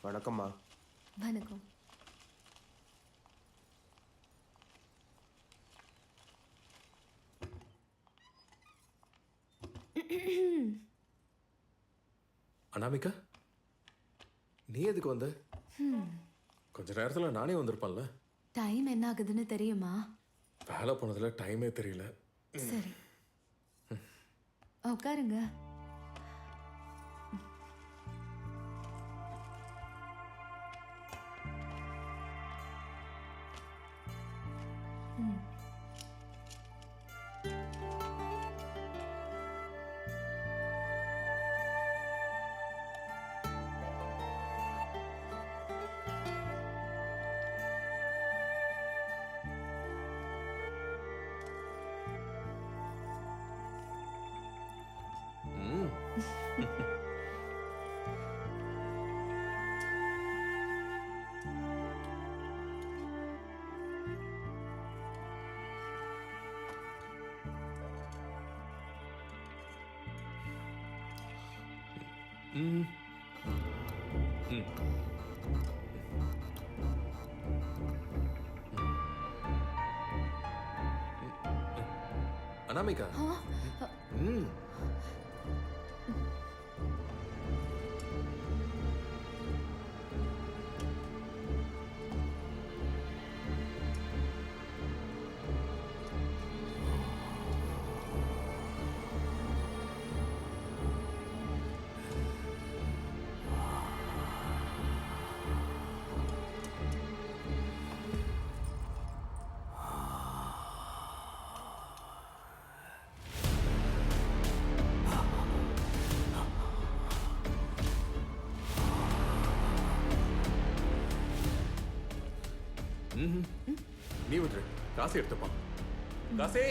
வணக்கம்மா. வணக்கம். அனாமிகா, நீ எதுக்கு வந்த? கொஞ்ச நேரத்தில் நானே வந்திருப்பேன்ல. டைம் என்ன ஆகுதுன்னு தெரியுமா? வேலை போனதுல டைமே தெரியல. சரி, உட்காருங்க. அனாமிகா, நீ விட்டுரு, காசு எடுத்துப்பா. காசே,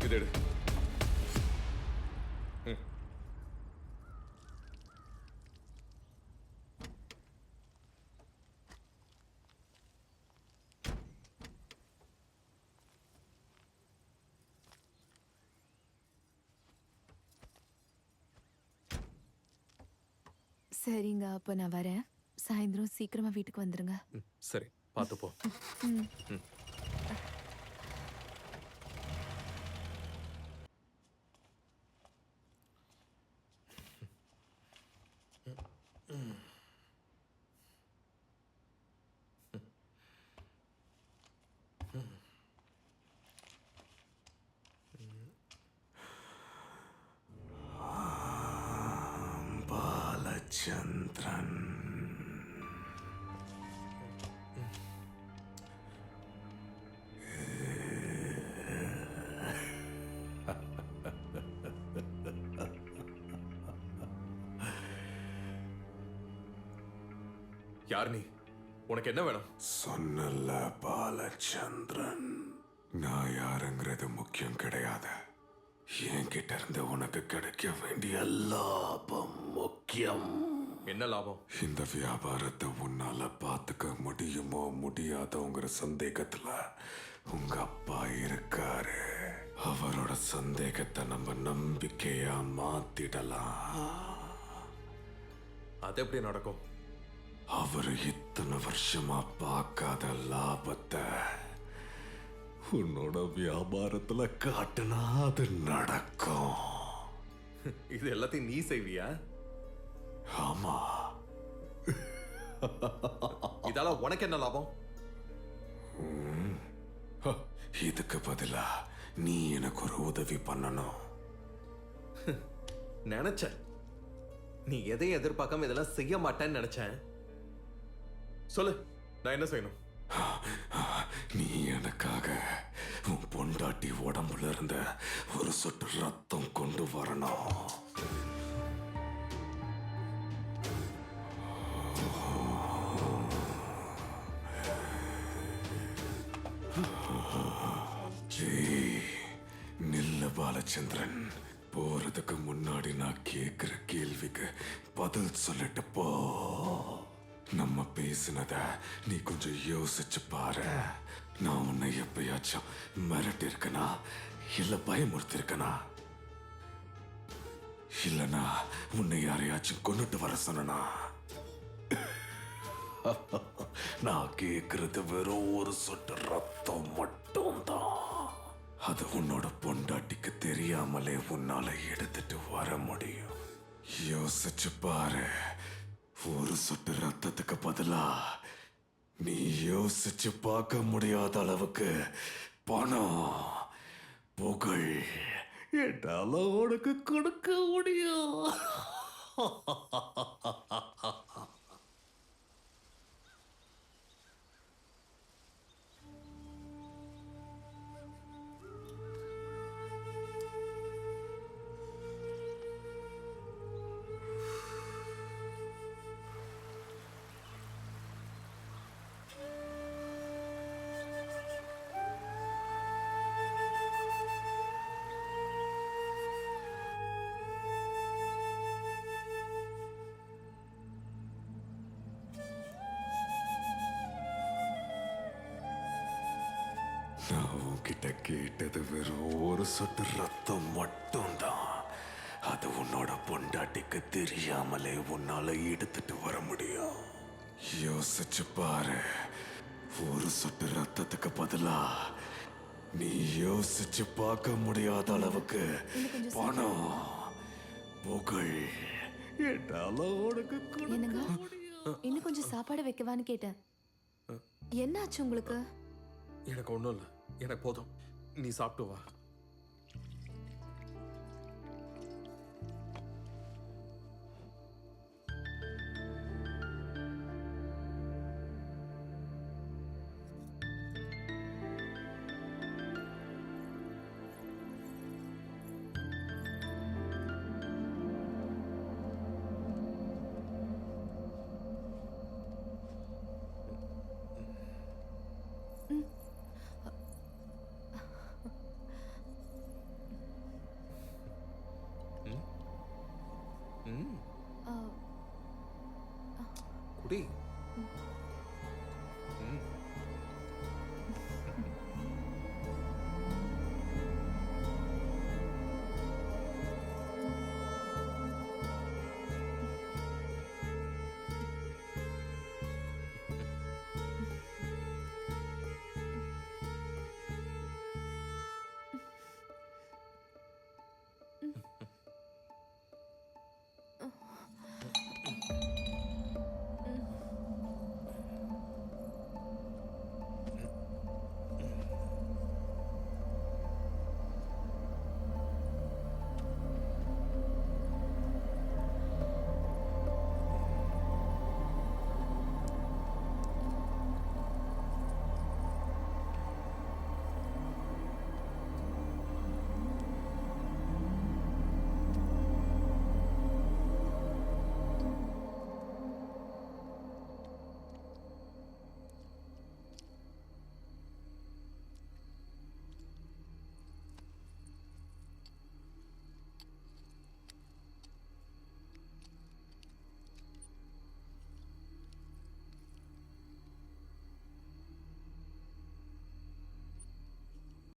இது எடு. சரிங்க, அப்போ நான் வரேன். சாயந்தரம் சீக்கிரமா வீட்டுக்கு வந்துருங்க. சரி, பார்த்து போ. பாலச்சந்திரன், யார் நீ? உனக்கு என்ன வேணும்? சொன்னல பாலச்சந்திரன், நான் யாருங்கிறது முக்கியம் கிடையாது. என்கிட்ட இருந்து உனக்கு கிடைக்க வேண்டிய லாபம் முக்கியம். என்ன லாபம்? இந்த வியாபாரத்தை உன்னால பார்த்துக்க முடியுமோ முடியாதோங்கிற சந்தேகத்துல உங்க அப்பா இருக்காரு. அவரோட சந்தேகத்தை நம்ம நம்பிக்கையா மாத்திடலாம். அது எப்படி நடக்கும்? அவரு இத்தனை வருஷமா பார்க்காத லாபத்தை உன்னோட வியாபாரத்துல காட்டுனா அது நடக்கும். இது எல்லாத்தையும் நீ செய்வியா? ஆமா. இதால உனக்கு என்ன லாபம்? இதுக்கு பதிலா நீ எனக்கு ஒரு உதவி பண்ணணும். நினைச்சேன் நீ எதையும் எதிர்பார்க்காம இதெல்லாம் செய்ய மாட்டேன்னு நினைச்சேன். சொல்லு, நான் என்ன செய்யணும்? நீ எனக்காக உன் பொண்டாட்டி உடம்புல இருந்த ஒரு சொட்டு ரத்தம் கொண்டு வரணும். நில்ல பாலச்சந்திரன், போறதுக்கு முன்னாடி நான் கேட்கிற கேள்விக்கு பதில் சொல்லிட்டு போ. நம்ம பேசினத நீ கொஞ்சம் யோசிச்சு பாரு. நான் உன்னை எப்பயாச்சும் மிரட்டி இருக்கனா இல்ல பயமுறுத்தி இருக்கனா? இல்லனா உன்னை யாரையாச்சும் கொன்னுட்டு வர சொன்னா நான் கேக்குறது வெறும் ஒரு சொட்டு ரத்தம் மட்டும்தான். அது உன்னோட பொண்டாட்டிக்கு தெரியாமலே உன்னால எடுத்துட்டு வர முடியும். யோசிச்சு பாரு, ஒரு சொட்டு ரத்தத்துக்கு பதிலா நீ யோசிச்சு பார்க்க முடியாத அளவுக்கு பணம், புகழ் என்னால உனக்கு கொடுக்க முடியும். நான் உன்கிட்ட கேட்டது வெறும் ஒரு சொட்டு ரத்தம் மட்டும்தான். அது உன்னோட பொண்டாட்டிக்கு தெரியாமலே உன்னால எடுத்துட்டு வர முடியும். யோசிச்சு பாரு, ஒரு சொட்டு ரத்தத்துக்கு பதிலா நீ யோசிச்சு பார்க்க முடியாத அளவுக்கு பணம், புகழ் என்னால உனக்கு என்னங்க கொடுக்க முடியும். இன்னும் கொஞ்சம் சாப்பாடு வைக்கவான்னு கேட்டேன். என்ன ஆச்சு உங்களுக்கு? எனக்கு ஒன்றும் இல்லை, எனக்கு போதும். நீ சாப்பிட்டு வா.